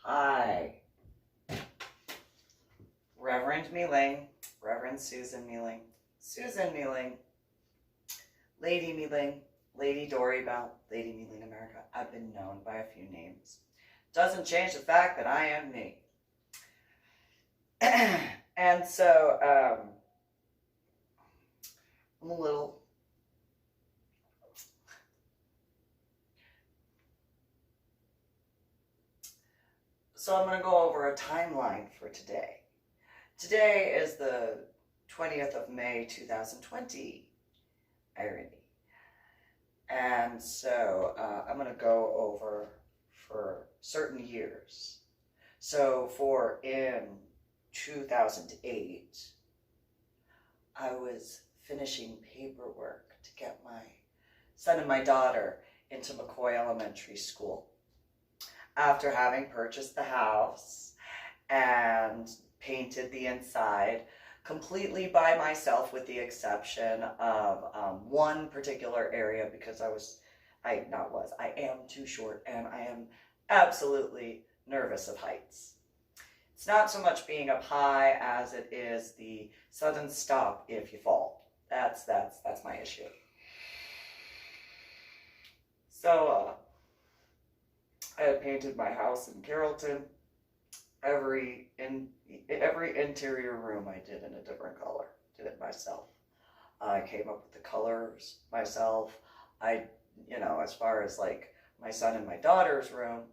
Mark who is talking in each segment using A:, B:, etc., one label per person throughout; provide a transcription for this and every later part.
A: Hi, Reverend MeeLing, Reverend Susan MeeLing, Susan MeeLing, Lady MeeLing, Lady Dori, Belle, Lady MeeLing America. I've been known by a few names. Doesn't change the fact that I am me. And so, I'm a little... So I'm going to go over a timeline for today. Today is the 20th of May, 2020. Irony. And so I'm going to go over for certain years. So in 2008, I was finishing paperwork to get my son and my daughter into McCoy Elementary School. After having purchased the house and painted the inside completely by myself, with the exception of one particular area, because I am too short and I am absolutely nervous of heights. It's not so much being up high as it is the sudden stop if you fall. That's my issue. So I had painted my house in Carrollton. Every interior room I did in a different color. Did it myself. I came up with the colors myself. As far as like my son and my daughter's room,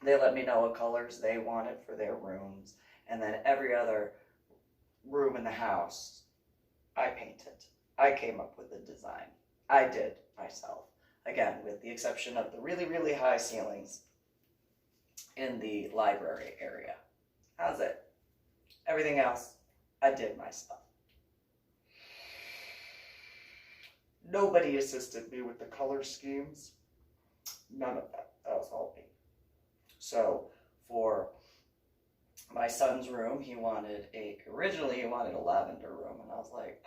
A: they let me know what colors they wanted for their rooms. And then every other room in the house, I painted. I came up with the design. I did myself. Again, with the exception of the really, really high ceilings in the library area. How's it? Everything else, I did myself. Nobody assisted me with the color schemes. None of that. That was all me. So for my son's room, originally he wanted a lavender room, and I was like,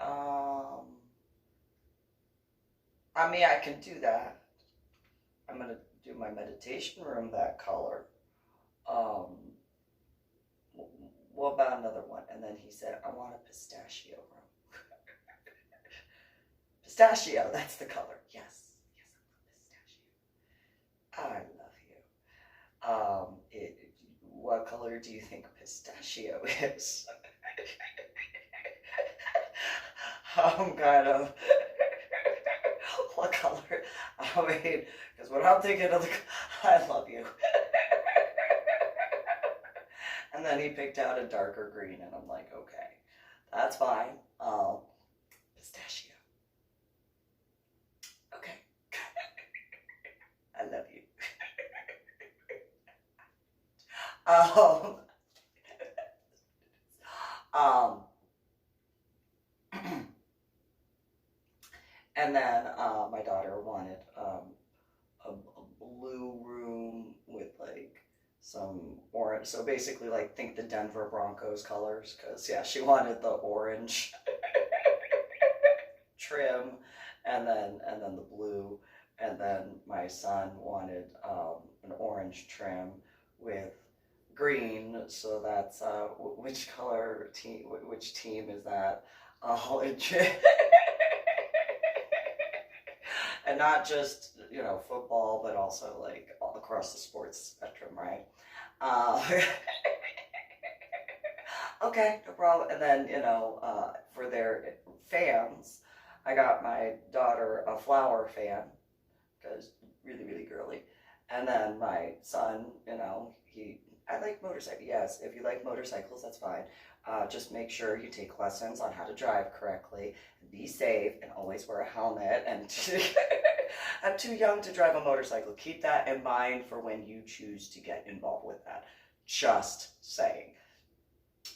A: I can do that. I'm gonna do my meditation room that color. What about another one? And then he said, I want a pistachio room. Pistachio, that's the color. Yes, I love pistachio. I love you. What color do you think pistachio is? What color? Because when I'm thinking of I love you. And then he picked out a darker green, and I'm like, okay, that's fine. Pistachio. Okay. I love you. And then my daughter wanted a blue room with like some orange. So basically, like, think the Denver Broncos colors, because yeah, she wanted the orange trim, and then the blue. And then my son wanted an orange trim with green. So that's which color team? Which team is that? And not just, football, but also like all across the sports spectrum, right? Okay, no problem. And then, for their fans, I got my daughter a flower fan, because really, really girly. And then my son, I like motorcycles. Yes, if you like motorcycles, that's fine. Just make sure you take lessons on how to drive correctly, be safe, and always wear a helmet. And I'm too young to drive a motorcycle. Keep that in mind for when you choose to get involved with that. Just saying.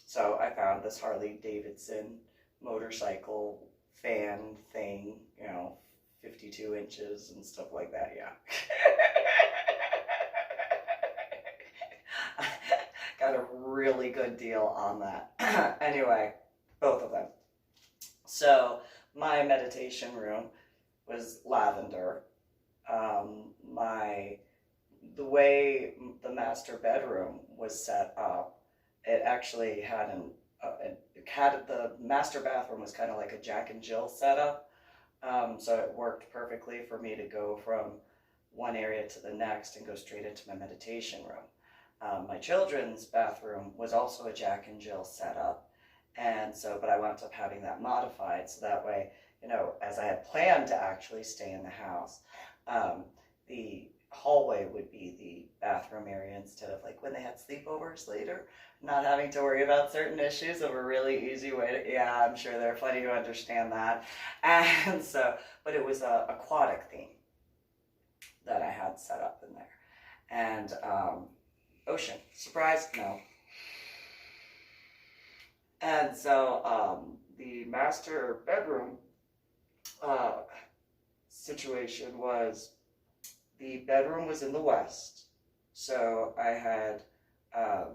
A: So I found this Harley Davidson motorcycle fan thing, 52 inches and stuff like that, yeah. Got a really good deal on that. Anyway, both of them. So my meditation room was lavender. The way the master bedroom was set up, it actually had the master bathroom was kind of like a Jack and Jill setup. So it worked perfectly for me to go from one area to the next and go straight into my meditation room. My children's bathroom was also a Jack and Jill setup. And so, but I wound up having that modified so that way, as I had planned to actually stay in the house, the hallway would be the bathroom area instead of like when they had sleepovers later, not having to worry about certain issues of a really easy way to, yeah, I'm sure they're funny to understand that. And so, but it was a aquatic theme that I had set up in there. And ocean, surprise, no. And so the master bedroom situation was, the bedroom was in the west, so I had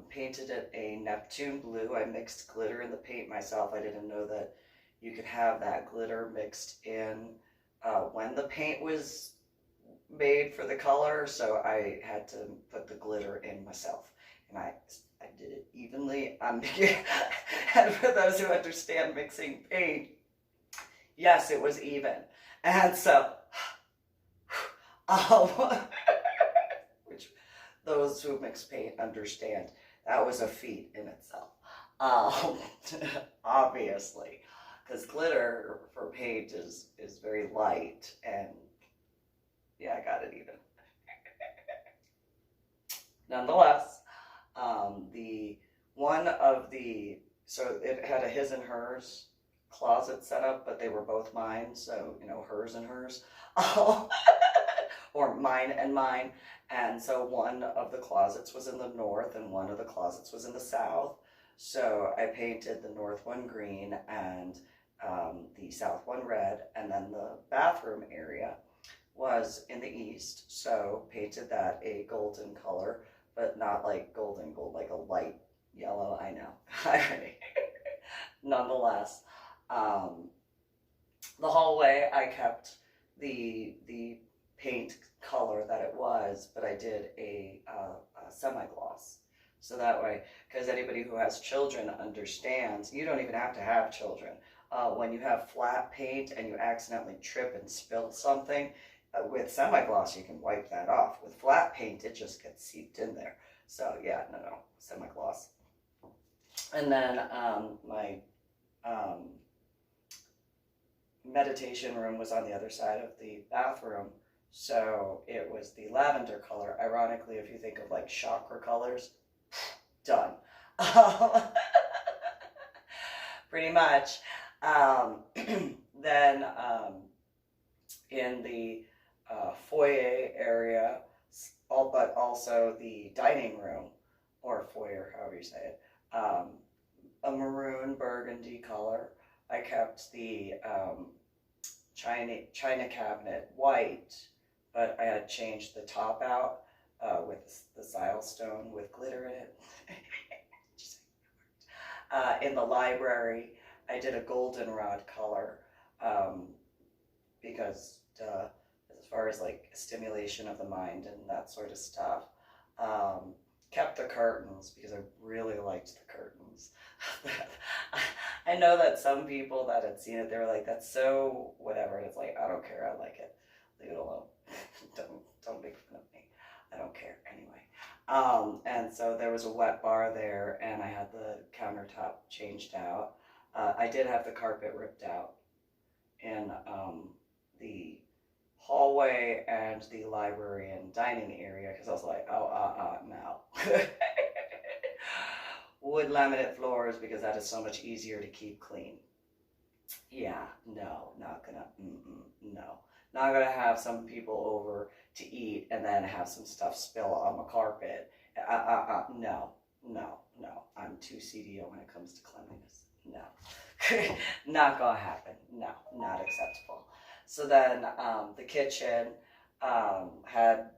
A: painted it a Neptune blue. I mixed glitter in the paint myself. I didn't know that you could have that glitter mixed in when the paint was made for the color, so I had to put the glitter in myself, and I did it evenly. And for those who understand mixing paint, yes, it was even. And so, which those who mix paint understand, that was a feat in itself. Obviously, because glitter for paint is very light, and yeah, I got it even. Nonetheless, so it had a his and hers closet set up, but they were both mine, so, hers and hers, or mine and mine, and so one of the closets was in the north and one of the closets was in the south, so I painted the north one green and the south one red, and then the bathroom area was in the east, so painted that a golden color, but not like golden gold, like a light yellow, I know. Nonetheless, the hallway, I kept the paint color that it was, but I did a semi-gloss. So that way, because anybody who has children understands, you don't even have to have children. When you have flat paint and you accidentally trip and spill something, with semi-gloss you can wipe that off. With flat paint, it just gets seeped in there. So yeah, no, semi-gloss. And then my meditation room was on the other side of the bathroom, so it was the lavender color. Ironically, if you think of like chakra colors, done. Pretty much. Then in the foyer area, but also the dining room, or foyer, however you say it, a maroon burgundy color. I kept the china cabinet white, but I had changed the top out with the silestone with glitter in it. In the library, I did a goldenrod color because as far as like stimulation of the mind and that sort of stuff. Kept the curtains because I really liked the curtains. I know that some people that had seen it, they were like, that's so whatever. And it's like, I don't care, I like it. Leave it alone. don't make fun of me. I don't care anyway. And so there was a wet bar there, and I had the countertop changed out. I did have the carpet ripped out in the hallway and the library and dining area, because I was like, no. Wood laminate floors, because that is so much easier to keep clean. Yeah, no, not gonna, no. Not gonna have some people over to eat and then have some stuff spill on the carpet. No. I'm too CDO when it comes to cleanliness. No. Not gonna happen. No, not acceptable. So then the kitchen had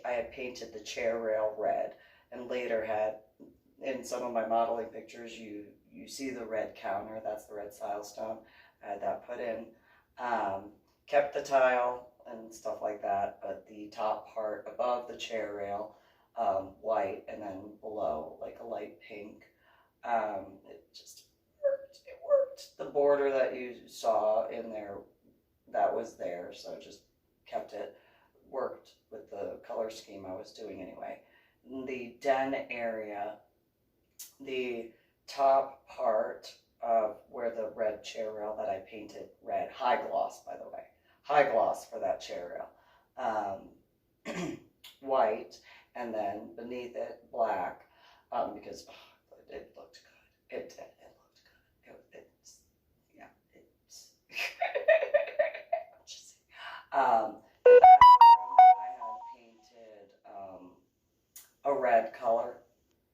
A: I had painted the chair rail red, and later had, in some of my modeling pictures, you see the red counter, that's the red silestone. I had that put in. Kept the tile and stuff like that, but the top part above the chair rail, white, and then below like a light pink. It just worked. It worked. The border that you saw in there, that was there, so just kept it. Worked with the color scheme I was doing anyway. In the den area, the top part of where the red chair rail that I painted red, high gloss by the way, high gloss for that chair rail, white, and then beneath it black, because it looked good. It did. It looked good. It's yeah. It's. Just, the bathroom I had painted a red color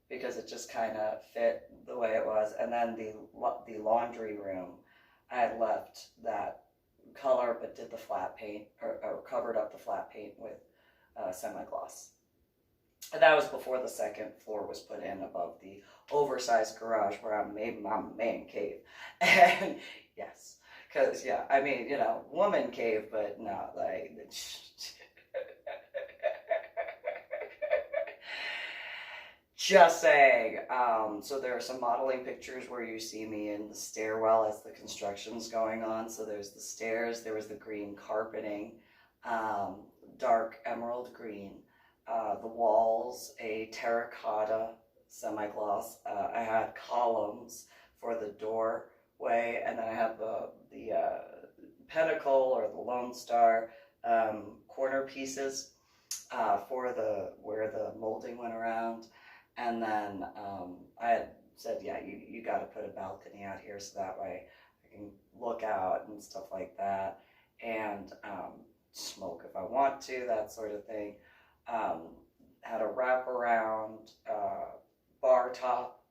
A: because it just kind of fit the way it was, and then the laundry room I had left that color but did the flat paint or covered up the flat paint with semi-gloss. And that was before the second floor was put in above the oversized garage where I made my man cave. And yes, because yeah, I mean, you know, woman cave, but not like just saying. So there are some modeling pictures where you see me in the stairwell as the construction's going on. So there's the stairs, there was the green carpeting, dark emerald green, the walls, a terracotta semi-gloss. I had columns for the doorway, and then I had the pentacle or the Lone Star corner pieces for where the molding went around. And then I had said, yeah, you got to put a balcony out here so that way I can look out and stuff like that, and smoke if I want to, that sort of thing. Had a wraparound bar top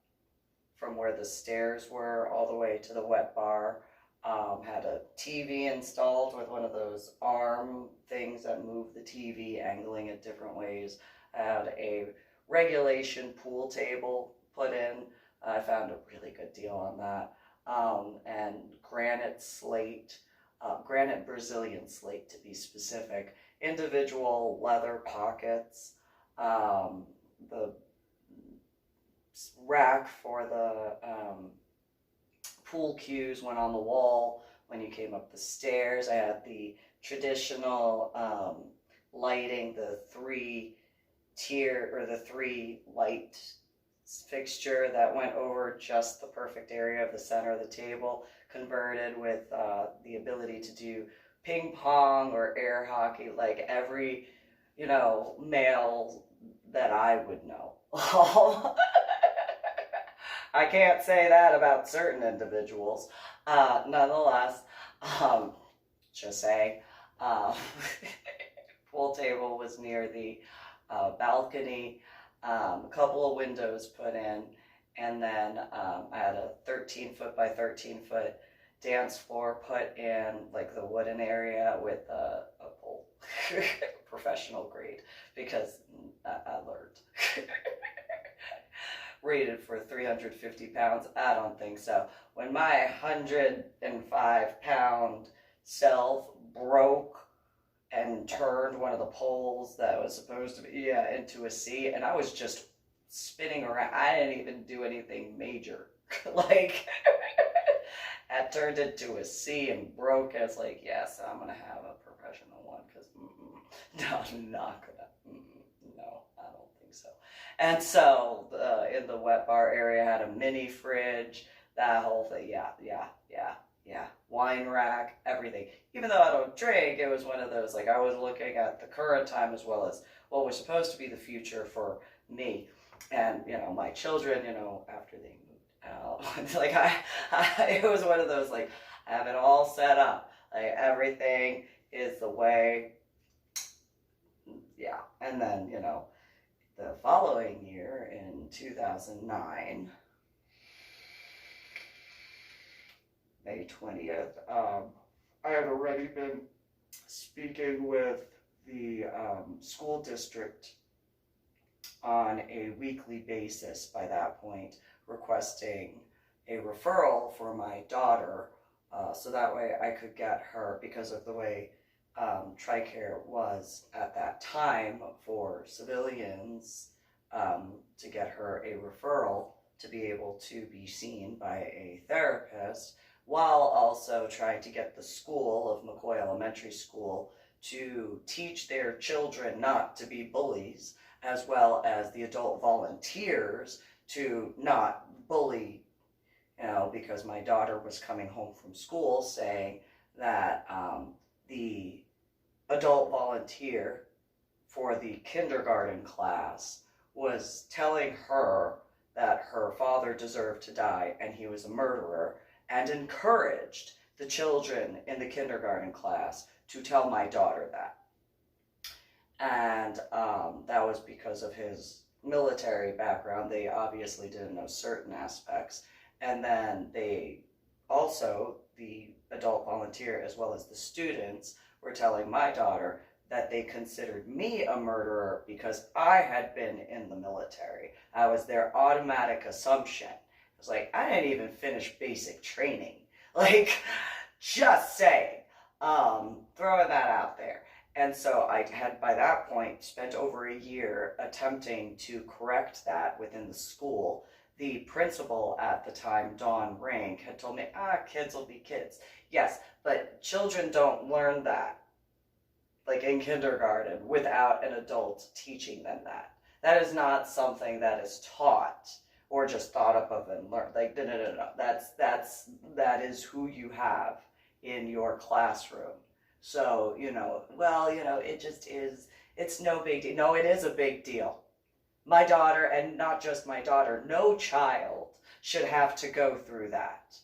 A: from where the stairs were all the way to the wet bar. Had a TV installed with one of those arm things that move the TV, angling it different ways. I had a regulation pool table put in. I found a really good deal on that. And granite slate, granite Brazilian slate to be specific, individual leather pockets, the rack for the pool cues went on the wall when you came up the stairs. I had the traditional lighting, the three light fixture that went over just the perfect area of the center of the table, converted with the ability to do ping pong or air hockey, like every, you know, male that I would know. I can't say that about certain individuals. Nonetheless, just saying, pool table was near the balcony, a couple of windows put in, and then I had a 13-foot by 13-foot dance floor put in, like the wooden area with a pole, professional grade, because I learned. Rated for 350 pounds? I don't think so. When my 105-pound self broke and turned one of the poles that was supposed to be into a C, and I was just spinning around. I didn't even do anything major. Like, I turned it to a C and broke. I was like, yes, I'm gonna have a professional one, because no, I'm not gonna. No, I don't think so. And so in the wet bar area, I had a mini fridge, that whole thing. Yeah. Wine rack, everything. Even though I don't drink, it was one of those, like, I was looking at the current time as well as what was supposed to be the future for me and, you know, my children, you know, after they moved out. Like, it was one of those, like, I have it all set up. Like, everything is the way, yeah. And then, you know, the following year in 2009, May 20th, I had already been speaking with the school district on a weekly basis by that point, requesting a referral for my daughter so that way I could get her, because of the way TRICARE was at that time for civilians, to get her a referral to be able to be seen by a therapist, while also trying to get the school of McCoy Elementary School to teach their children not to be bullies, as well as the adult volunteers to not bully, because my daughter was coming home from school saying that the adult volunteer for the kindergarten class was telling her that her father deserved to die and he was a murderer, and encouraged the children in the kindergarten class to tell my daughter that. And that was because of his military background. They obviously didn't know certain aspects. And then they also, the adult volunteer as well as the students, were telling my daughter that they considered me a murderer because I had been in the military. I was their automatic assumption. It was like, I didn't even finish basic training. Like, just saying. Throwing that out there. And so I had, by that point, spent over a year attempting to correct that within the school. The principal at the time, Dawn Rank, had told me, kids will be kids. Yes, but children don't learn that, like in kindergarten, without an adult teaching them that. That is not something that is taught or just thought up of and learned. Like, no. That is who you have in your classroom. So, it just is, it's no big deal. No, it is a big deal. My daughter, and not just my daughter, no child should have to go through that.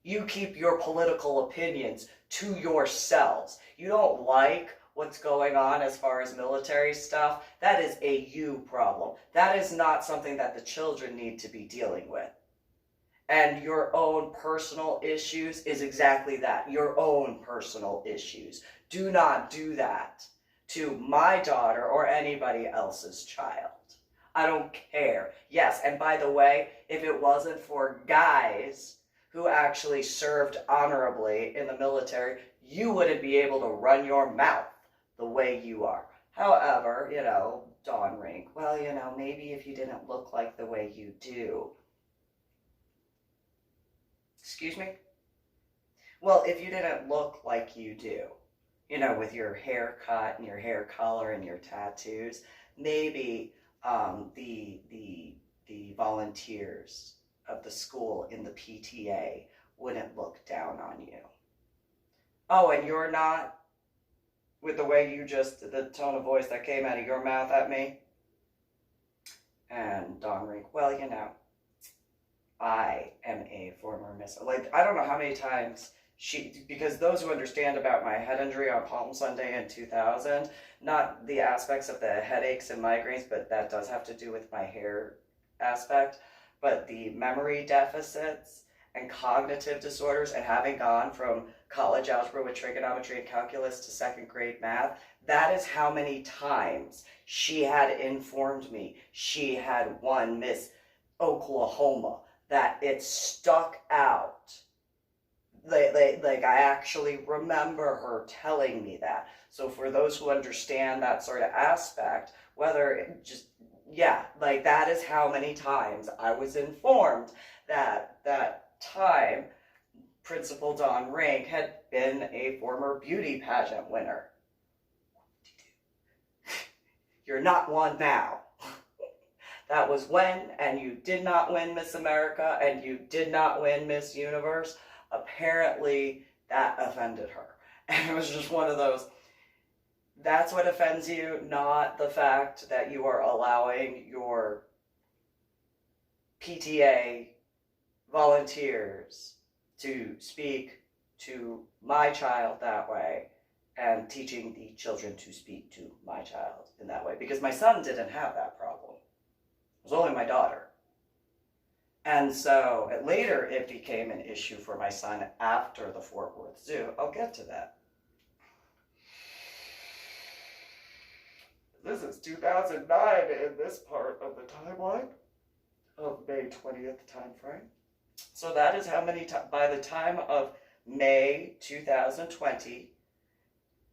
A: You keep your political opinions to yourselves. You don't like what's going on as far as military stuff. That is a you problem. That is not something that the children need to be dealing with. And your own personal issues is exactly that, your own personal issues. Do not do that to my daughter or anybody else's child. I don't care. Yes, and by the way, if it wasn't for guys who actually served honorably in the military, you wouldn't be able to run your mouth the way you are. However, Dawn Rink, maybe if you didn't look like the way you do. Excuse me? Well, if you didn't look like you do, with your haircut and your hair color and your tattoos, maybe the volunteers of the school in the PTA wouldn't look down on you. Oh, and you're not, with the way you the tone of voice that came out of your mouth at me? And Dawn Rink, I am a former Miss. Like, I don't know how many times because those who understand about my head injury on Palm Sunday in 2000, not the aspects of the headaches and migraines, but that does have to do with my hair aspect, but the memory deficits and cognitive disorders, and having gone from college algebra with trigonometry and calculus to second grade math, that is how many times she had informed me she had won Miss Oklahoma, that it stuck out. Like I actually remember her telling me that. So for those who understand that sort of aspect, whether it just, that is how many times I was informed that time Principal Dawn Rank had been a former beauty pageant winner. You're not one now. That was when, and you did not win Miss America, and you did not win Miss Universe. Apparently, that offended her. And it was just one of those, that's what offends you, not the fact that you are allowing your PTA volunteers to speak to my child that way, and teaching the children to speak to my child in that way. Because my son didn't have that problem. It was only my daughter. And so later it became an issue for my son after the Fort Worth Zoo. I'll get to that. This is 2009 in this part of the timeline of May 20th time frame. So that is how many times, by the time of May 2020,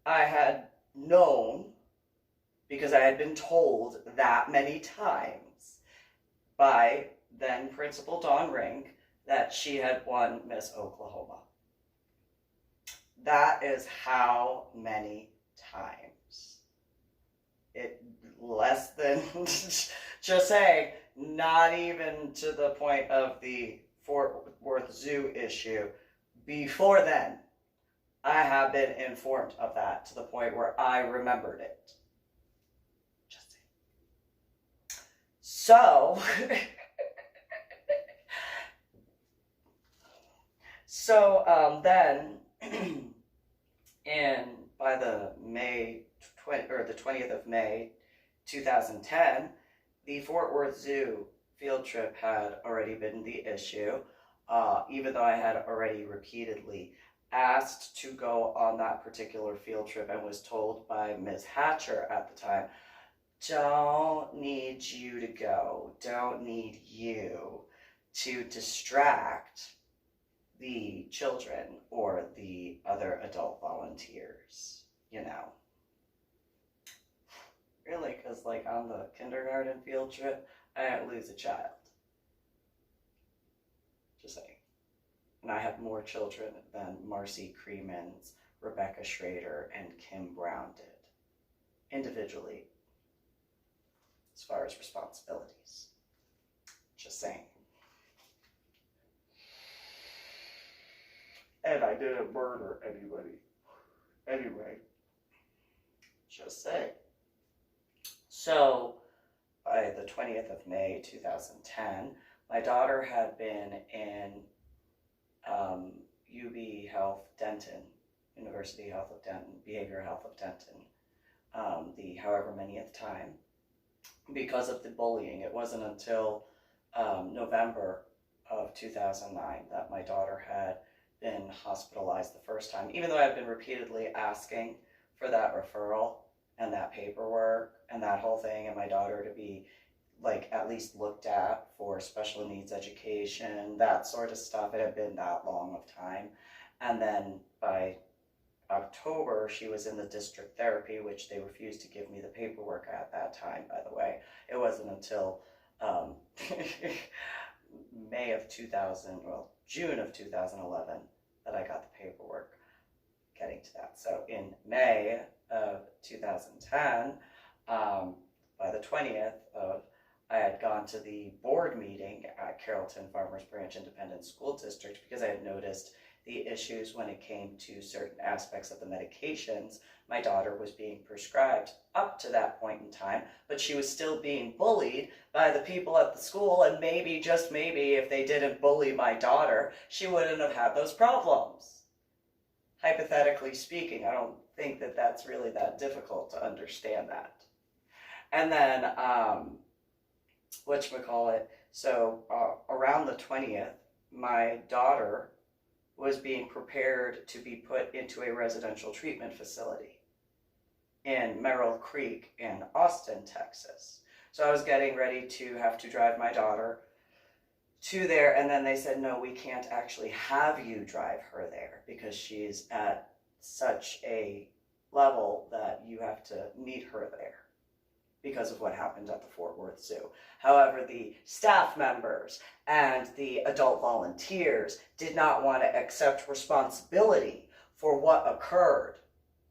A: I had known, because I had been told that many times by then Principal Dawn Ring, that she had won Miss Oklahoma. That is how many times. Less than, just saying, not even to the point of the Fort Worth Zoo issue. Before then, I have been informed of that to the point where I remembered it. Just saying. So, then, by the 20th of May 2010, the Fort Worth Zoo field trip had already been the issue, even though I had already repeatedly asked to go on that particular field trip and was told by Ms. Hatcher at the time, don't need you to go, don't need you to distract the children or the other adult volunteers, you know. Really, because like on the kindergarten field trip, I didn't lose a child. Just saying. And I had more children than Marcy Creemans, Rebecca Schrader, and Kim Brown did, individually, as far as responsibilities. Just saying. And I didn't murder anybody. Anyway, just saying. So, by the 20th of May 2010, my daughter had been in UB Health Denton, University Health of Denton, Behavioral Health of Denton, the however manyth time, because of the bullying. It wasn't until November of 2009 that my daughter had been hospitalized the first time, even though I've been repeatedly asking for that referral and that paperwork and that whole thing, and my daughter to be like at least looked at for special needs education, that sort of stuff. It had been that long of time. And then by October, she was in the district therapy, which they refused to give me the paperwork at that time, by the way. It wasn't until June of 2011 that I got the paperwork. Getting to that. So in May of 2010, by the 20th of, I had gone to the board meeting at Carrollton Farmers Branch Independent School District because I had noticed the issues when it came to certain aspects of the medications my daughter was being prescribed up to that point in time, but she was still being bullied by the people at the school, and maybe, just maybe, if they didn't bully my daughter, she wouldn't have had those problems. Hypothetically speaking, I don't think that that's really that difficult to understand that. And then, so around the 20th, my daughter was being prepared to be put into a residential treatment facility in Merrill Creek in Austin, Texas. So I was getting ready to have to drive my daughter to there, and then they said, no, we can't actually have you drive her there because she's at such a level that you have to meet her there because of what happened at the Fort Worth Zoo. However, the staff members and the adult volunteers did not want to accept responsibility for what occurred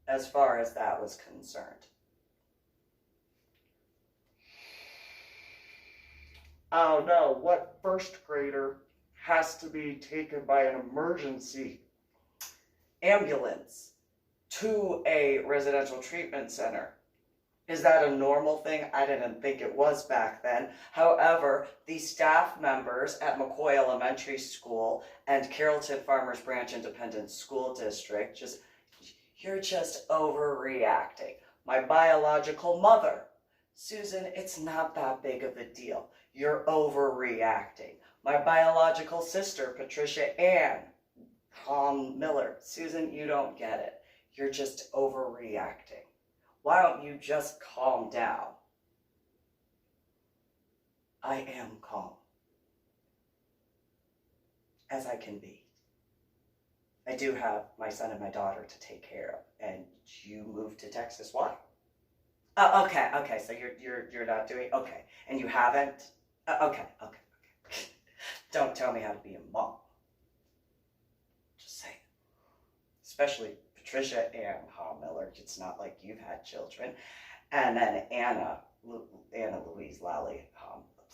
A: as far as that was concerned. Oh no, what first grader has to be taken by an emergency ambulance to a residential treatment center? Is that a normal thing? I didn't think it was back then. However, the staff members at McCoy Elementary School and Carrollton Farmers Branch Independent School District, you're just overreacting. My biological mother, Susan, it's not that big of a deal. You're overreacting. My biological sister, Patricia Ann Miller, Susan, you don't get it. You're just overreacting. Why don't you just calm down? I am calm, as I can be. I do have my son and my daughter to take care of. And you moved to Texas. Why? Okay. So you're not doing okay, and you haven't. Okay. Don't tell me how to be a mom. Just saying. Especially Patricia and Ha Miller. It's not like you've had children. And then Anna Louise Lally.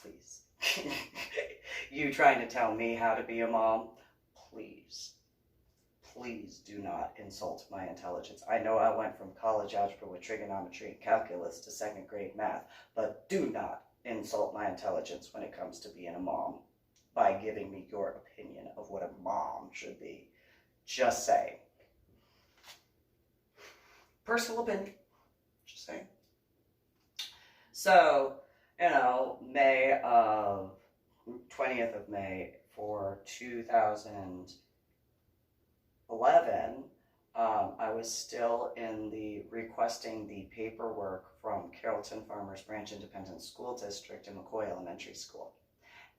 A: Please. You trying to tell me how to be a mom? Please do not insult my intelligence. I know I went from college algebra with trigonometry and calculus to second grade math, but do not insult my intelligence when it comes to being a mom by giving me your opinion of what a mom should be. Just saying. Personal opinion. Just saying. So, May of 20th of May for 2011, I was still in the requesting the paperwork from Carrollton Farmers Branch Independent School District in McCoy Elementary School.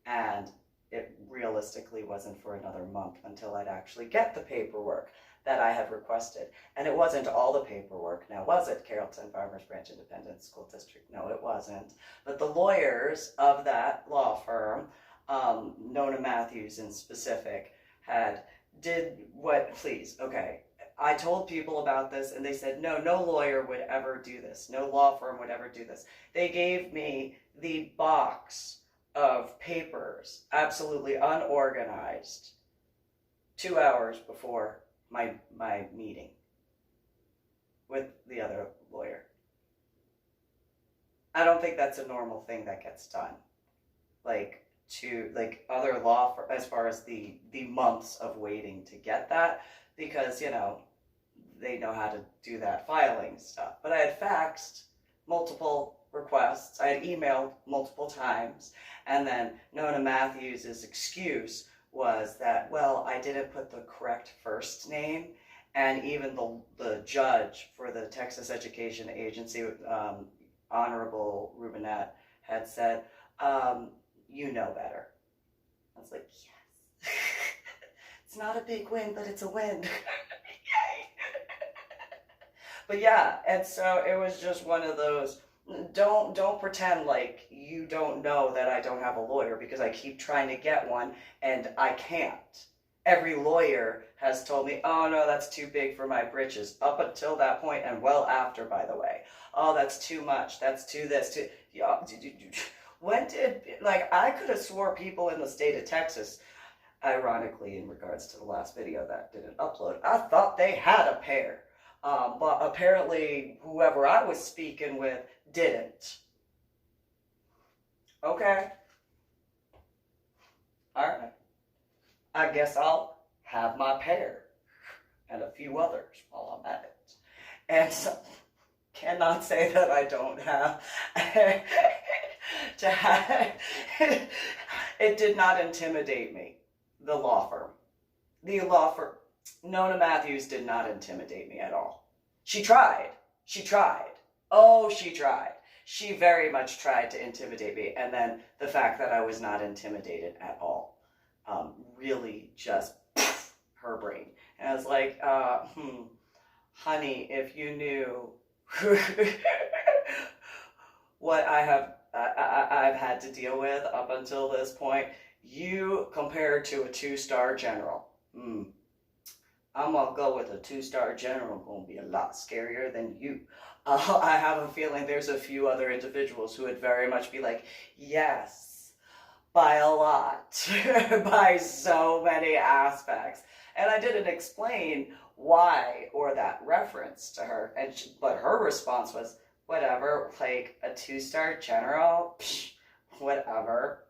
A: And it realistically wasn't for another month until I'd actually get the paperwork that I had requested. And it wasn't all the paperwork. Now, was it Carrollton Farmers Branch Independent School District? No, it wasn't. But the lawyers of that law firm, Nona Matthews in specific, I told people about this and they said, no lawyer would ever do this. No law firm would ever do this. They gave me the box of papers, absolutely unorganized, 2 hours before my meeting with the other lawyer. I don't think that's a normal thing that gets done. Other law for as far as the months of waiting to get that, because they know how to do that filing stuff. But I had faxed multiple requests, I had emailed multiple times, and then Nona Matthews' excuse was that, well, I didn't put the correct first name, and even the judge for the Texas Education Agency, Honorable Rubinet, had said, you know better. I was like, yes. It's not a big win, but it's a win. Yay! But yeah, and so it was just one of those, don't pretend like you don't know that I don't have a lawyer, because I keep trying to get one and I can't. Every lawyer has told me, oh no, that's too big for my britches, up until that point, and well after, by the way. Oh, that's too much, that's too this, too... I could have swore people in the state of Texas, ironically in regards to the last video that didn't upload, I thought they had a pair. But apparently whoever I was speaking with didn't. Okay. Alright. I guess I'll have my pair. And a few others while I'm at it. And so, cannot say that I don't have... It did not intimidate me. The law firm. Nona Matthews did not intimidate me at all. She tried. Oh, she tried. She very much tried to intimidate me. And then the fact that I was not intimidated at all really just her brain. And I was like, honey, if you knew what I've had to deal with up until this point, you compared to a 2-star general. I'm gonna go with a 2-star general, gonna be a lot scarier than you. I have a feeling there's a few other individuals who would very much be like, yes, by a lot, by so many aspects. And I didn't explain why or that reference to her, but her response was, whatever, like a 2-star general, psh, whatever.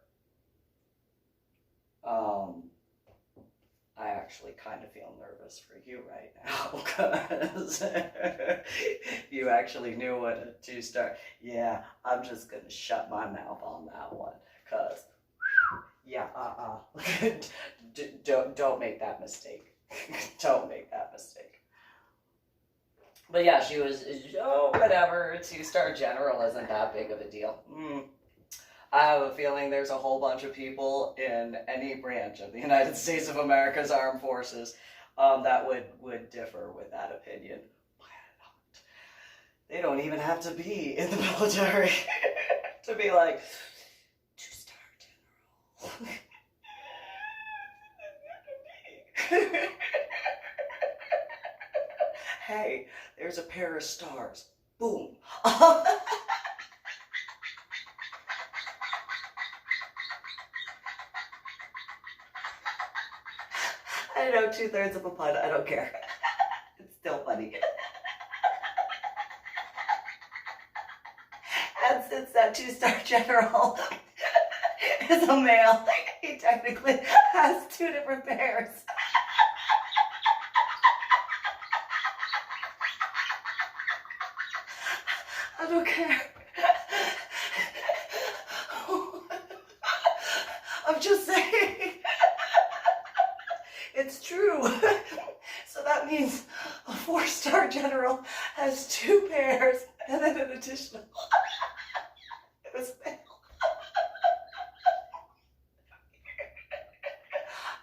A: I actually kind of feel nervous for you right now, because you actually knew what a 2-star... Yeah, I'm just going to shut my mouth on that one, because, yeah, don't make that mistake. Don't make that mistake. But yeah, she was, whatever, 2-star general isn't that big of a deal. I have a feeling there's a whole bunch of people in any branch of the United States of America's armed forces that would differ with that opinion. They don't even have to be in the military to be like, 2-star general. Hey, there's a pair of stars. Boom. I know 2/3 of a pun. I don't care. It's still funny. And since that 2-star general is a male, he technically has 2 different pairs. I don't care. I'm just saying. It's true. So that means a 4-star general has 2 pairs and then an additional. It was male.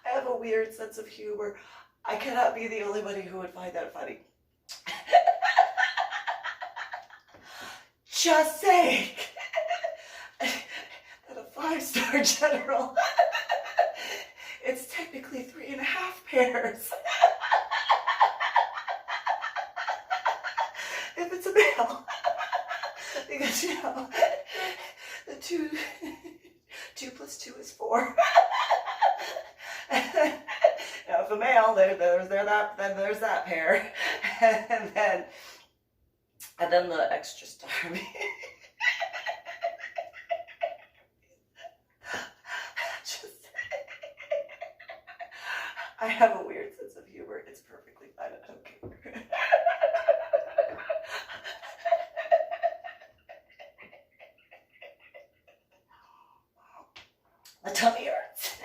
A: I have a weird sense of humor. I cannot be the only one who would find that funny. Just saying that a 5-star general, it's technically 3.5 pairs. If it's a male. Because, you know, the 2 plus 2 is 4. Now, if a male, there's that pair. And then the extra star. I have a weird sense of humor. It's perfectly fine. I don't care. My tummy hurts.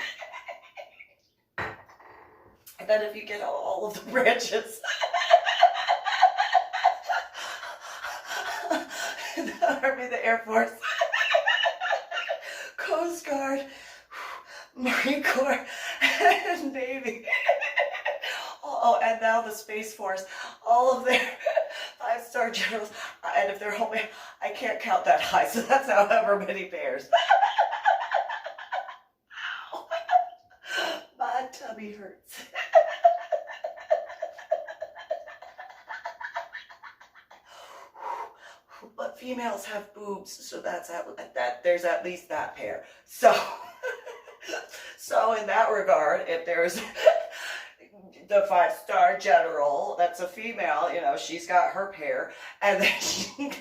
A: And then if you get all of the branches, the Army, the Air Force, Coast Guard, Marine Corps, and Navy. Oh, and now the Space Force. All of their 5-star generals. And if they're only, I can't count that high, so that's however many pairs. My tummy hurts. But females have boobs, so there's at least that pair. So in that regard, if there's the 5-star general that's a female, you know, she's got her pair, and then she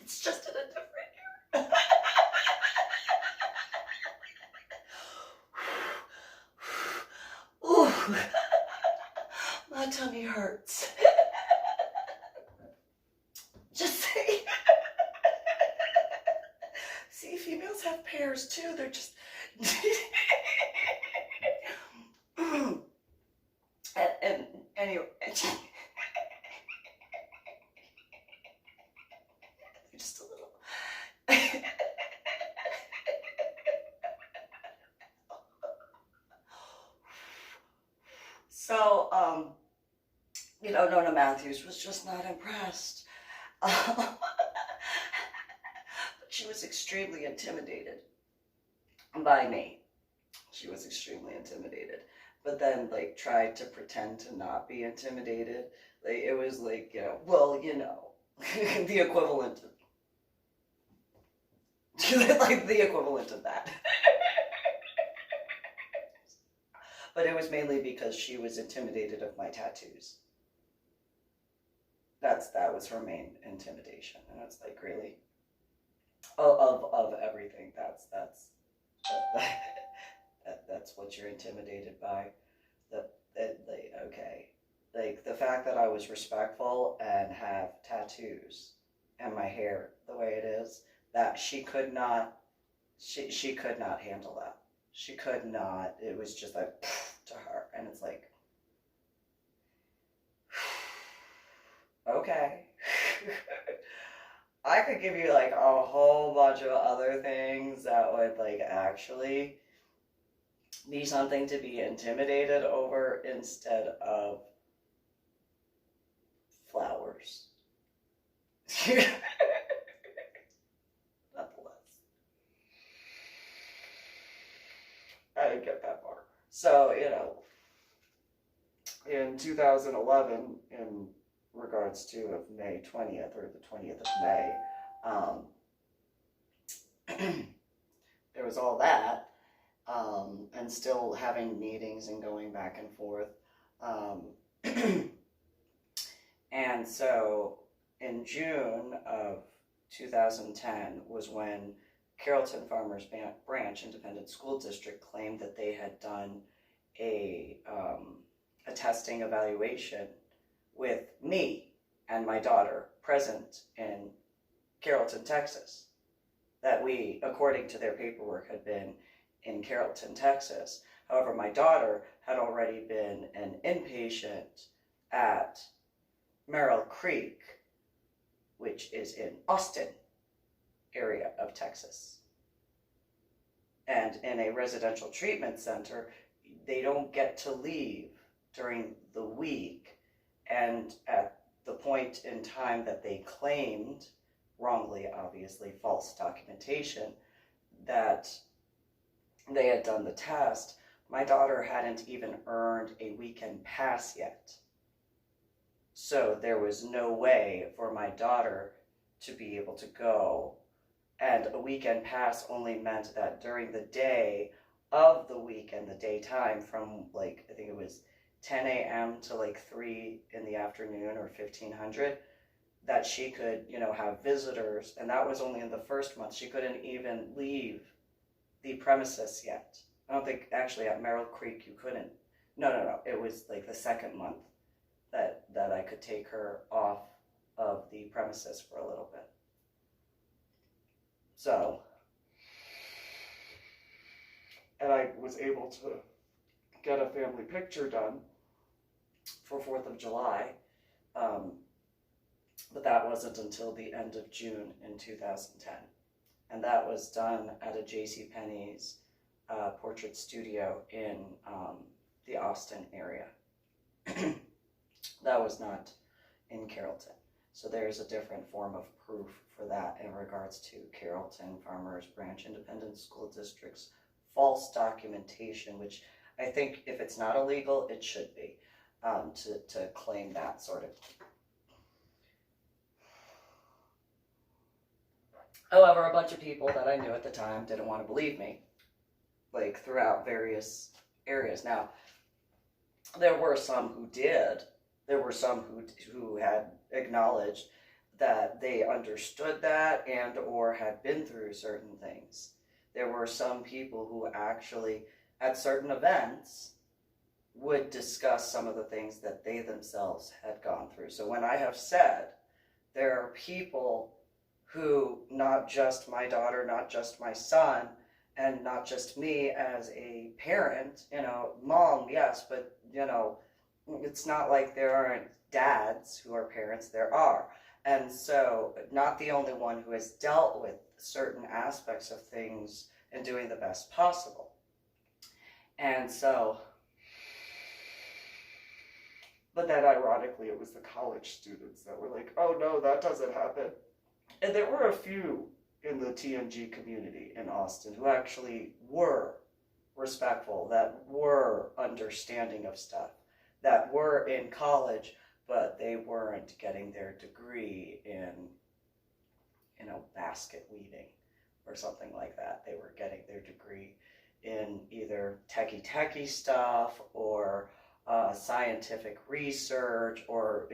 A: it's just in a different year. Ooh, my tummy hurts. Just saying. See, females have pairs too. They're just. and anyway. Just a little. So, you know, Nona Matthews was just not impressed. But she was extremely intimidated by me. She was extremely intimidated. But then, like, tried to pretend to not be intimidated. Like, it was like, you know, well, you know, the equivalent of, like, the equivalent of that. But it was mainly because she was intimidated of my tattoos. That was her main intimidation. And it's like, really? Of everything, that's what you're intimidated by. Okay. Like, the fact that I was respectful and have tattoos and my hair the way it is, that she could not handle that. She could not. It was just like to her, and it's like, okay. I could give you like a whole bunch of other things that would like actually be something to be intimidated over instead of flowers. Nonetheless, I didn't get that far. So, in 2011, in regards to of May 20th or the 20th of May, there was all that, and still having meetings and going back and forth. And so in June of 2010 was when Carrollton Farmers Branch Independent School District claimed that they had done a testing evaluation with me and my daughter present in Carrollton, Texas. That we, according to their paperwork, had been in Carrollton, Texas. However, my daughter had already been an inpatient at Merrill Creek, which is in Austin area of Texas. And in a residential treatment center, they don't get to leave during the week. And at the point in time that they claimed, wrongly obviously, false documentation, that they had done the test, my daughter hadn't even earned a weekend pass yet. So there was no way for my daughter to be able to go. And a weekend pass only meant that during the day of the weekend, the daytime, from like, I think it was 10 a.m. to like 3 in the afternoon or 1500, that she could, have visitors. And that was only in the first month. She couldn't even leave the premises yet. I don't think, actually, at Merrill Creek you couldn't. No. It was like the second month that I could take her off of the premises for a little bit. So, and I was able to get a family picture done for 4th of July, but that wasn't until the end of June in 2010. And that was done at a JCPenney's portrait studio in the Austin area. That was not in Carrollton. So there's a different form of proof for that in regards to Carrollton Farmers Branch Independent School District's false documentation, which I think if it's not illegal, it should be, to claim that sort of. However, a bunch of people that I knew at the time didn't want to believe me, like throughout various areas. Now, there were some who did. There were some who had acknowledged that they understood that and or had been through certain things. There were some people who actually, at certain events, would discuss some of the things that they themselves had gone through. So when I have said, there are people who, not just my daughter, not just my son, and not just me as a parent, mom, yes, but, it's not like there aren't dads who are parents, there are. And so, not the only one who has dealt with certain aspects of things and doing the best possible. And so, but then ironically, it was the college students that were like, oh no, that doesn't happen. And there were a few in the TNG community in Austin who actually were respectful, that were understanding of stuff, that were in college, but they weren't getting their degree in, basket weaving or something like that. They were getting their degree in either techie stuff or scientific research or,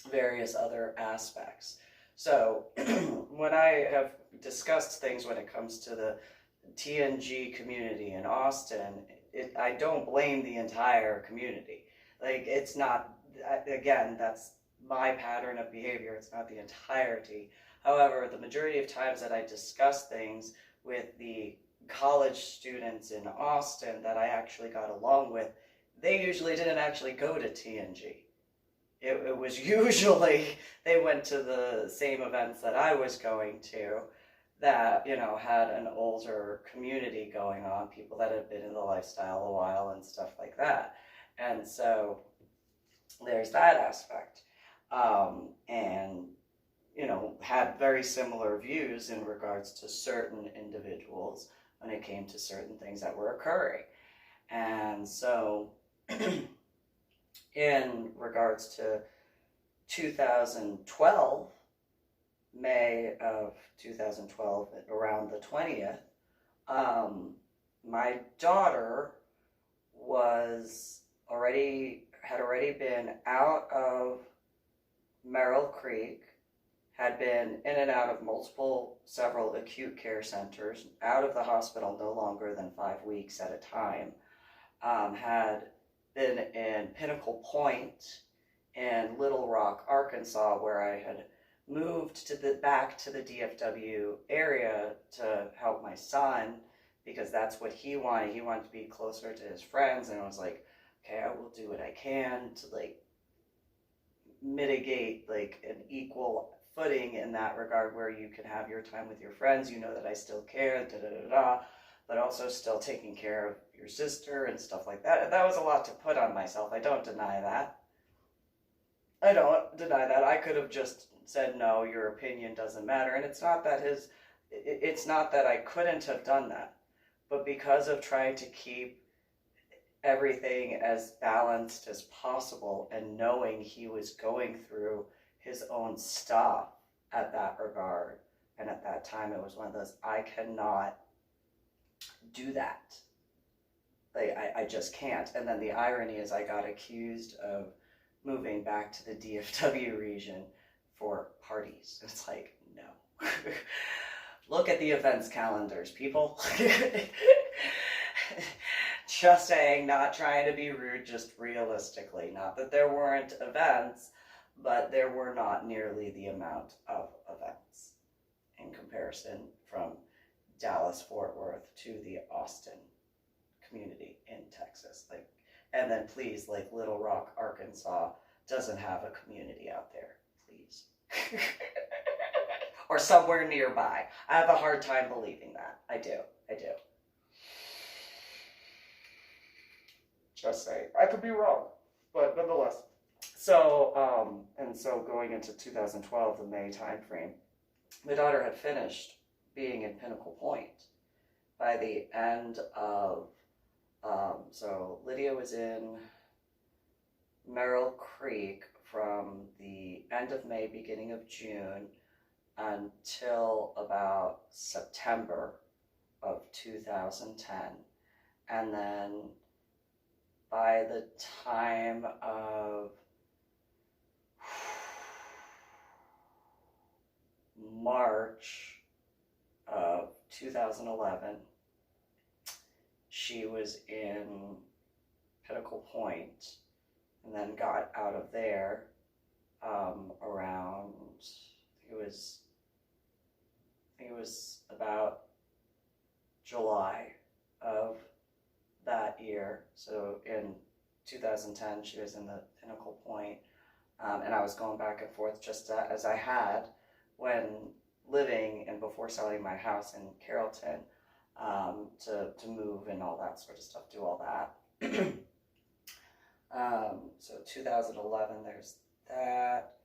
A: various other aspects. So when I have discussed things when it comes to the TNG community in Austin, I don't blame the entire community. Like, it's not, again, that's my pattern of behavior. It's not the entirety. However, the majority of times that I discuss things with the college students in Austin that I actually got along with, they usually didn't actually go to TNG. it was usually they went to the same events that I was going to that, had an older community going on, people that had been in the lifestyle a while and stuff like that. And so there's that aspect. And, had very similar views in regards to certain individuals when it came to certain things that were occurring. And so in regards to 2012, May of 2012, around the 20th, my daughter had already been out of Merrill Creek, had been in and out of several acute care centers, out of the hospital no longer than 5 weeks at a time, had been in Pinnacle Point in Little Rock, Arkansas, where I had moved back to the DFW area to help my son, because that's what he wanted. He wanted to be closer to his friends, and I was like, okay, I will do what I can to mitigate an equal footing in that regard, where you can have your time with your friends, that I still care, but also still taking care of your sister and stuff like that. And that was a lot to put on myself. I don't deny that. I could have just said, no, your opinion doesn't matter. And it's not that I couldn't have done that, but because of trying to keep everything as balanced as possible and knowing he was going through his own stuff at that regard. And at that time, it was one of those, I cannot do that. I just can't. And then the irony is I got accused of moving back to the DFW region for parties. It's like, no. Look at the events calendars, people. Just saying, not trying to be rude, just realistically. Not that there weren't events, but there were not nearly the amount of events in comparison from Dallas, Fort Worth to the Austin community in Texas. And then please, Little Rock, Arkansas doesn't have a community out there, please. Or somewhere nearby. I have a hard time believing that. I do. Just saying. I could be wrong, but nonetheless. So, and so going into 2012, the May timeframe, my daughter had finished being in Pinnacle Point by the end of, so Lydia was in Merrill Creek from the end of May, beginning of June, until about September of 2010. And then by the time of March of 2011, she was in Pinnacle Point, and then got out of there around, I think it was about July of that year. So in 2010, she was in the Pinnacle Point, and I was going back and forth just as I had when living and before selling my house in Carrollton, to move and all that sort of stuff, do all that. So 2011, there's that,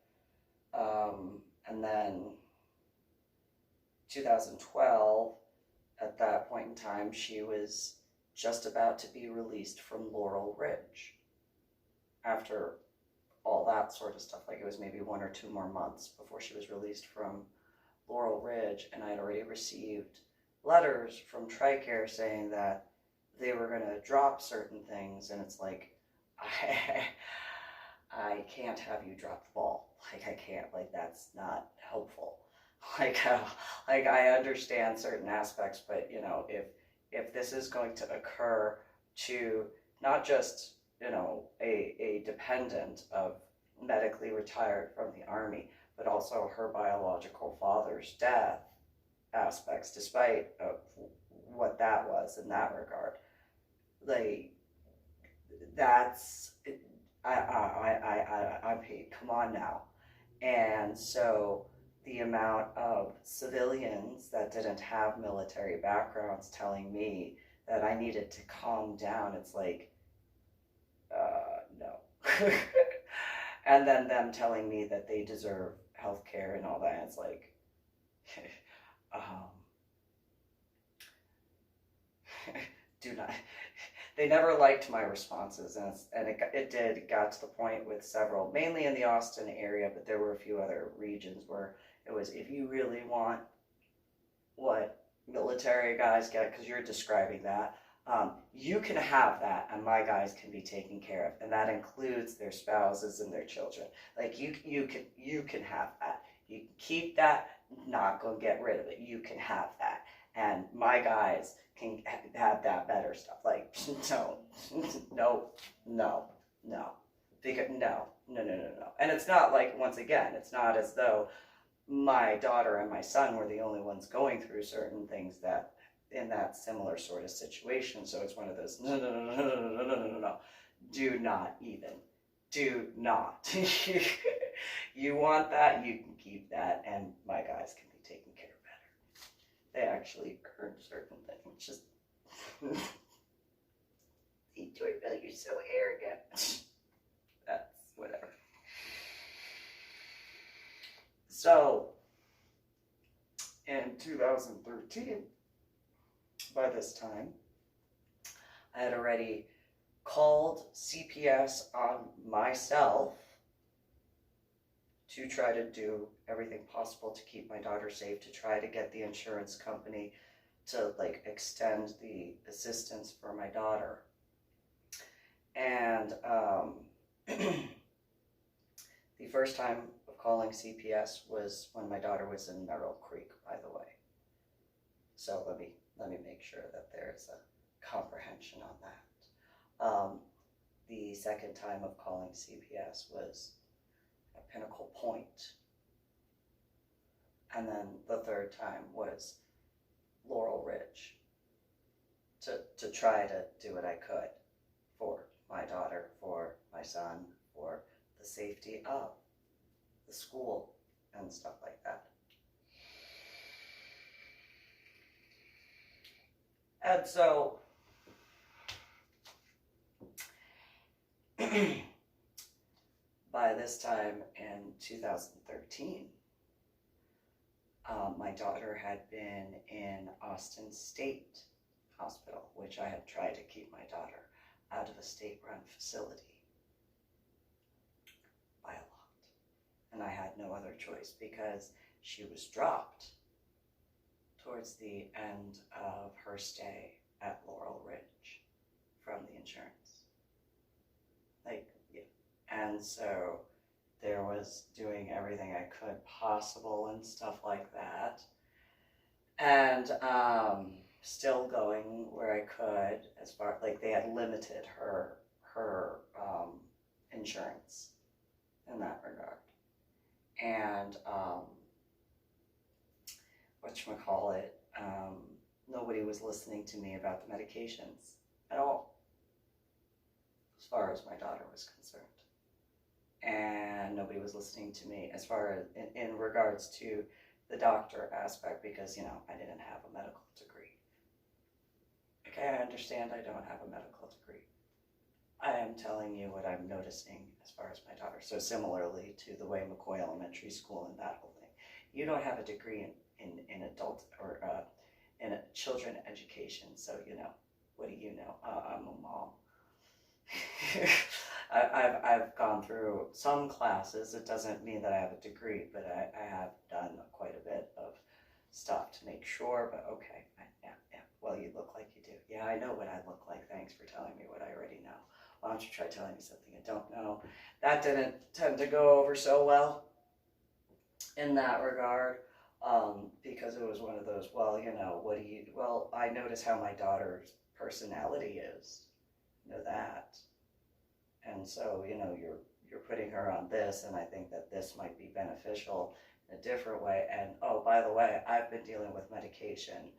A: and then 2012, at that point in time, she was just about to be released from Laurel Ridge. After all that sort of stuff, it was maybe 1 or 2 more months before she was released from Laurel Ridge, and I had already received letters from TRICARE saying that they were going to drop certain things, and it's like, I can't have you drop the ball. I can't. That's not helpful. I understand certain aspects, but if this is going to occur to not just a dependent of medically retired from the Army, but also her biological father's death aspects, despite what that was in that regard, I'm paid. Come on now. And so the amount of civilians that didn't have military backgrounds telling me that I needed to calm down, it's like, no. And then them telling me that they deserve health care and all that, it's like, um, do not. They never liked my responses, and it got to the point with several, mainly in the Austin area, but there were a few other regions where it was, if you really want what military guys get, because you're describing that, you can have that, and my guys can be taken care of, and that includes their spouses and their children. Like you can have that. You can keep that. Not gonna get rid of it. You can have that, and my guys can have that better stuff. Like no, because no. And it's not like, once again, it's not as though my daughter and my son were the only ones going through certain things that in that similar sort of situation. So it's one of those no. Do not even. Do not. You want that, you can keep that, and my guys can be taken care of better. They actually earn certain things. Just you're so arrogant. That's whatever. So in 2013, by this time, I had already called CPS on myself to try to do everything possible to keep my daughter safe, to try to get the insurance company to like extend the assistance for my daughter. And the first time of calling CPS was when my daughter was in Merrill Creek, by the way. So let me make sure that there's a comprehension on that. The second time of calling CPS was at Pinnacle Point. And then the third time was Laurel Ridge, to try to do what I could for my daughter, for my son, for the safety of the school and stuff like that. And so by this time in 2013, my daughter had been in Austin State Hospital, which I had tried to keep my daughter out of a state-run facility by a lot. And I had no other choice because she was dropped towards the end of her stay at Laurel Ridge from the insurance. Like, yeah. And so there was doing everything I could possible and stuff like that. And still going where I could, as far, like they had limited her insurance in that regard. And whatchamacallit, nobody was listening to me about the medications at all, as far as my daughter was concerned. And nobody was listening to me as far as in regards to the doctor aspect, because, you know, I didn't have a medical degree. Okay, I understand I don't have a medical degree. I am telling you what I'm noticing as far as my daughter. So similarly to the way McCoy Elementary School and that whole thing, you don't have a degree in adult or in a children education. So, you know, what do you know? I'm a mom. I've gone through some classes. It doesn't mean that I have a degree, but I have done quite a bit of stuff to make sure. But okay, yeah. Well, you look like you do. Yeah, I know what I look like. Thanks for telling me what I already know. Why don't you try telling me something I don't know? That didn't tend to go over so well in that regard, because it was one of those, well, you know, well, I notice how my daughter's personality is. You know that. And so, you know, you're putting her on this, and I think that this might be beneficial in a different way. And oh, by the way, I've been dealing with medication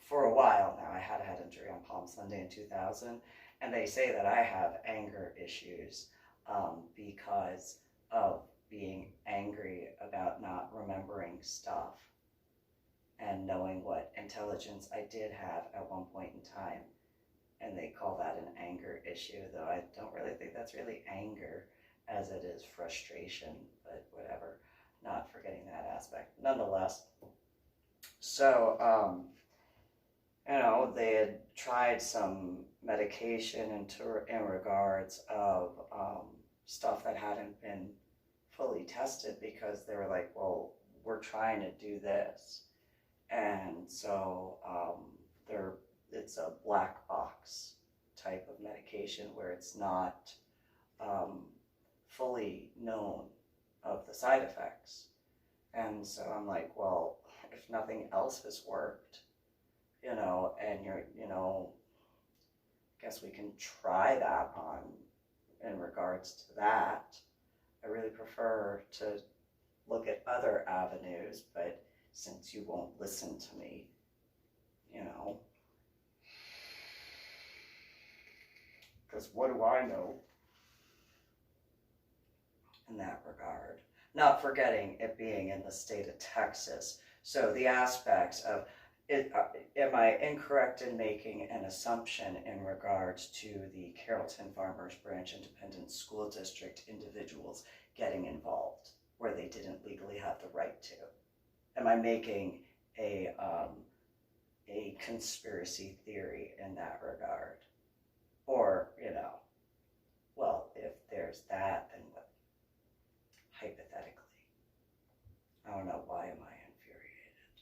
A: for a while now. I had a head injury on Palm Sunday in 2000, and they say that I have anger issues because of being angry about not remembering stuff and knowing what intelligence I did have at one point in time. And they call that an anger issue, though I don't really think that's really anger as it is frustration, but whatever, not forgetting that aspect. Nonetheless, so, they had tried some medication in regards of stuff that hadn't been fully tested, because they were like, well, we're trying to do this. And so it's a black box type of medication where it's not fully known of the side effects. And so I'm like, well, if nothing else has worked, and guess we can try that on in regards to that. I really prefer to look at other avenues, but since you won't listen to me, because what do I know in that regard? Not forgetting it being in the state of Texas. So the aspects of it, am I incorrect in making an assumption in regards to the Carrollton Farmers Branch Independent School District individuals getting involved where they didn't legally have the right to? Am I making a conspiracy theory in that regard? Or, well, if there's that, then what? Hypothetically. I don't know, why am I infuriated?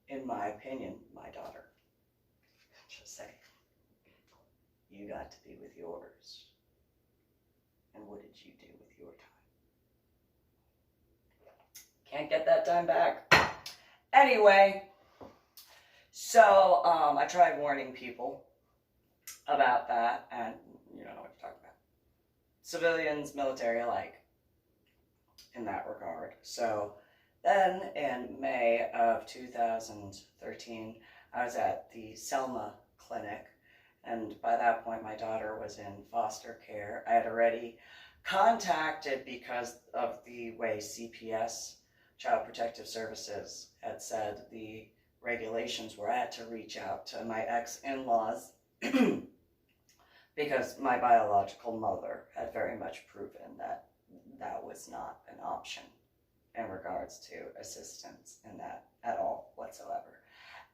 A: In my opinion, my daughter. Just saying. You got to be with yours. And what did you do with your time? Can't get that time back. Anyway, so I tried warning people about that, and you don't know what to talk about. Civilians, military alike, in that regard. So then in May of 2013, I was at the Selma clinic, and by that point my daughter was in foster care. I had already contacted, because of the way CPS, Child Protective Services, had said the regulations were, I had to reach out to my ex-in-laws because my biological mother had very much proven that that was not an option in regards to assistance in that at all whatsoever.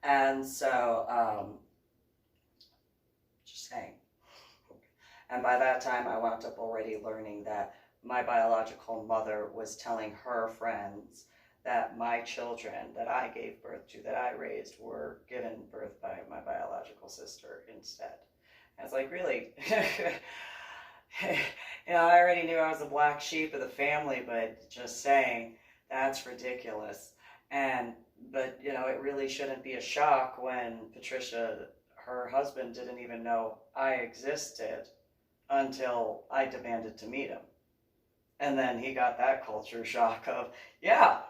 A: And so, just saying. And by that time, I wound up already learning that my biological mother was telling her friends that my children that I gave birth to, that I raised, were given birth by my biological sister instead. And it's like, really? I already knew I was the black sheep of the family, but just saying, that's ridiculous. But it really shouldn't be a shock when Patricia, her husband, didn't even know I existed until I demanded to meet him. And then he got that culture shock of, yeah,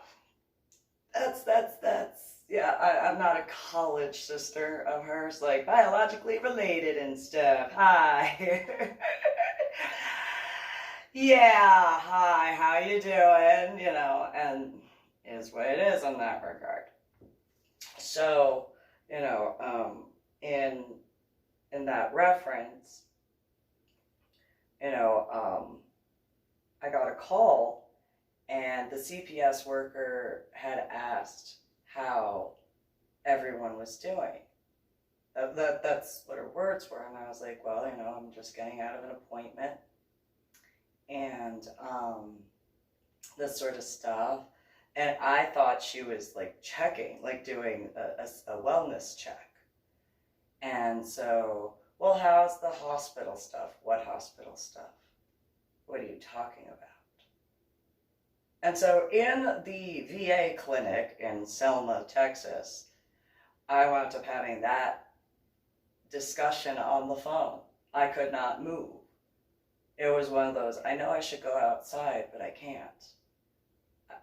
A: I'm not a college sister of hers, like biologically related and stuff. Hi. Yeah, hi, how you doing? And is what it is in that regard. So, in that reference, I got a call, and the CPS worker had asked how everyone was doing. That's what her words were, and I was like, well, I'm just getting out of an appointment, and this sort of stuff. And I thought she was like checking, like doing a wellness check. And so, well, how's the hospital stuff? What hospital stuff? What are you talking about? And so in the VA clinic in Selma, Texas, I wound up having that discussion on the phone. I could not move. It was one of those, I know I should go outside, but I can't.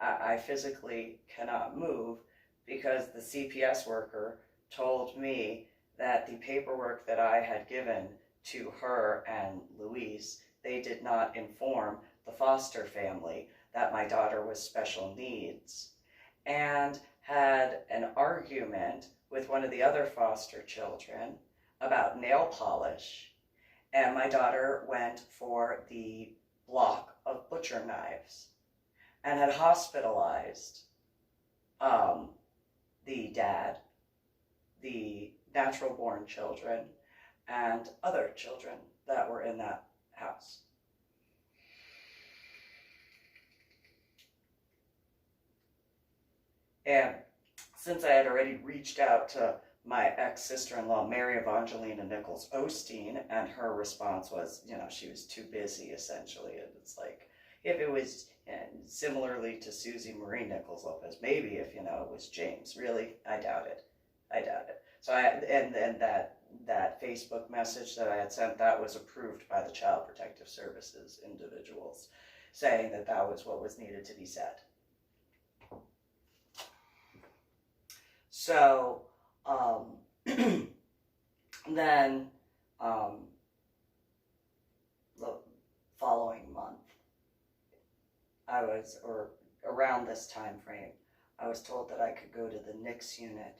A: I physically cannot move because the CPS worker told me that the paperwork that I had given to her and Luis, they did not inform the foster family that my daughter was special needs, and had an argument with one of the other foster children about nail polish, and my daughter went for the block of butcher knives and had hospitalized the dad, the natural born children, and other children that were in that house. And since I had already reached out to my ex-sister-in-law, Mary Evangelina Nichols Osteen, and her response was, she was too busy, essentially. And it's like, if it was similarly to Susie Marie Nichols Lopez, maybe if, it was James. Really? I doubt it. So and that Facebook message that I had sent, that was approved by the Child Protective Services individuals, saying that that was what was needed to be said. So, then, the following month, or around this time frame, I was told that I could go to the NICS unit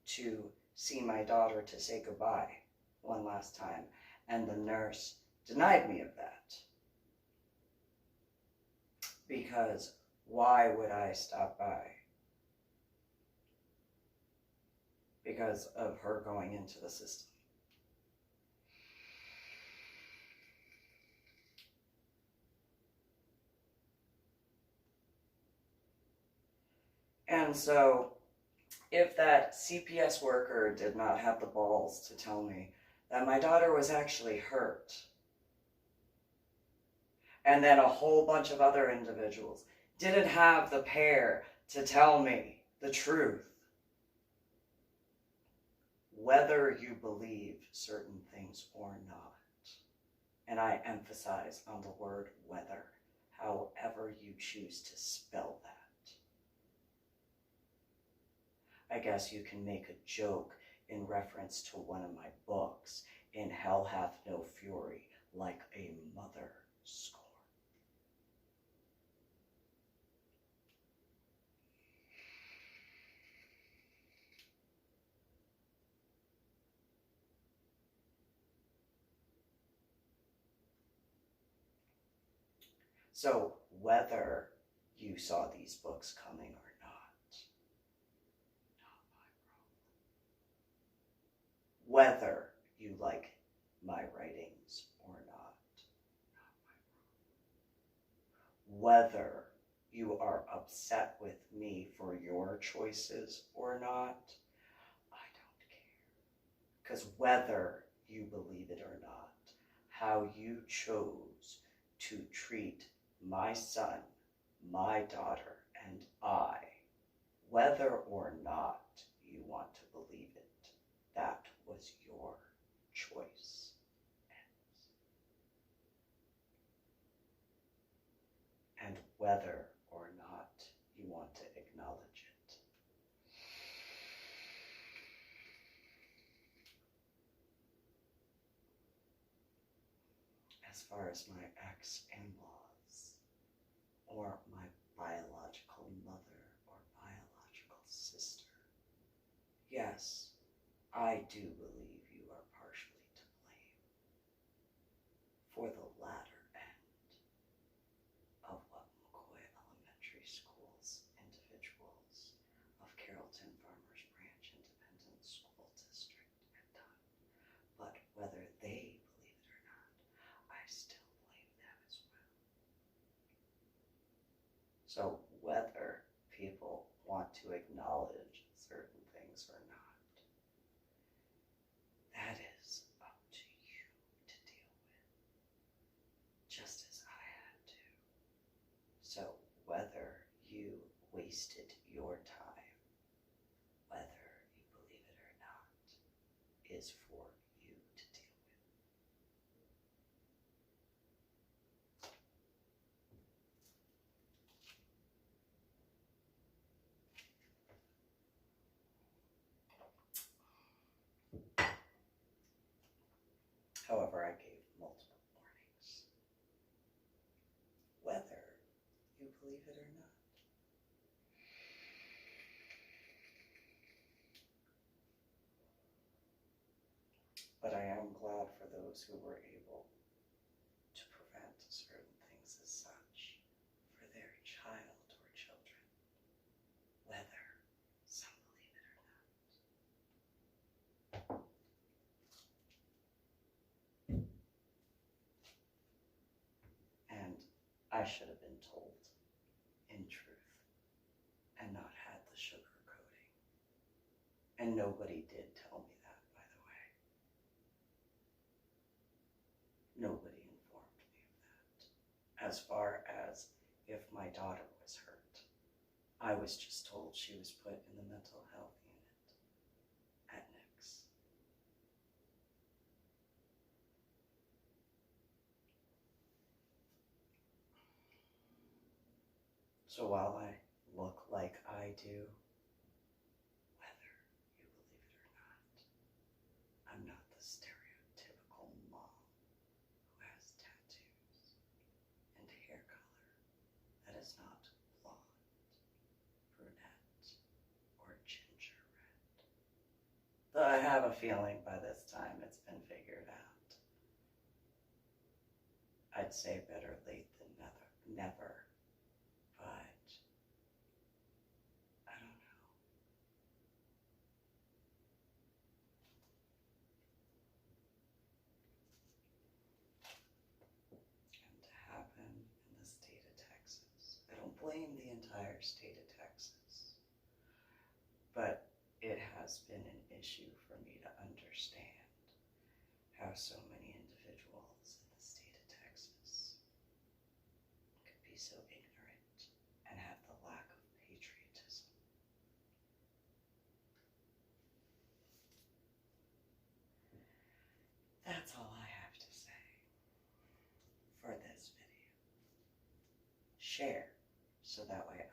A: to see my daughter to say goodbye one last time, and the nurse denied me of that. Because why would I stop by? Because of her going into the system. And so, if that CPS worker did not have the balls to tell me that my daughter was actually hurt, and then a whole bunch of other individuals didn't have the pair to tell me the truth, whether you believe certain things or not, and I emphasize on the word whether, however you choose to spell that. I guess you can make a joke in reference to one of my books, In Hell Hath No Fury, Like a Mother Scorn. So whether you saw these books coming or not my problem. Whether you like my writings or not my problem. Whether you are upset with me for your choices or not, I don't care. Because whether you believe it or not, how you chose to treat my son, my daughter, and I, whether or not you want to believe it, that was your choice. And whether or not you want to acknowledge it. As far as my ex-in-laws, or my biological mother or biological sister, yes, I do believe you are partially to blame for the latter end of what McCoy Elementary School's individuals of Carrollton Farmers Branch Independent School District had done. But whether they believe it or not, I still blame them as well. So whether people want to acknowledge certain things or not, that is up to you to deal with, just as I had to. So whether you wasted your time, whether you believe it or not, is for you to deal with. However, I gave multiple warnings. Whether you believe it or not. But I am glad for those who were able to prevent certain things as such for their child or children, whether some believe it or not. And I should have been told in truth and not had the sugar coating. And nobody did tell me that, by the way. Nobody informed me of that. As far as if my daughter was hurt, I was just told she was put in the mental health unit at Nick's. So while I look like I do, whether you believe it or not, I'm not the stereotypical mom who has tattoos and hair color that is not blonde, brunette, or ginger red. Though I have a feeling by this time it's been figured out. I'd say better late than never. But I don't know. And to happen in the state of Texas. I don't blame the entire state of Texas, but it has been an issue for me to understand how so many individuals in the state of Texas could be so ignorant and have the lack of patriotism. That's all I have to say for this video. Share so that way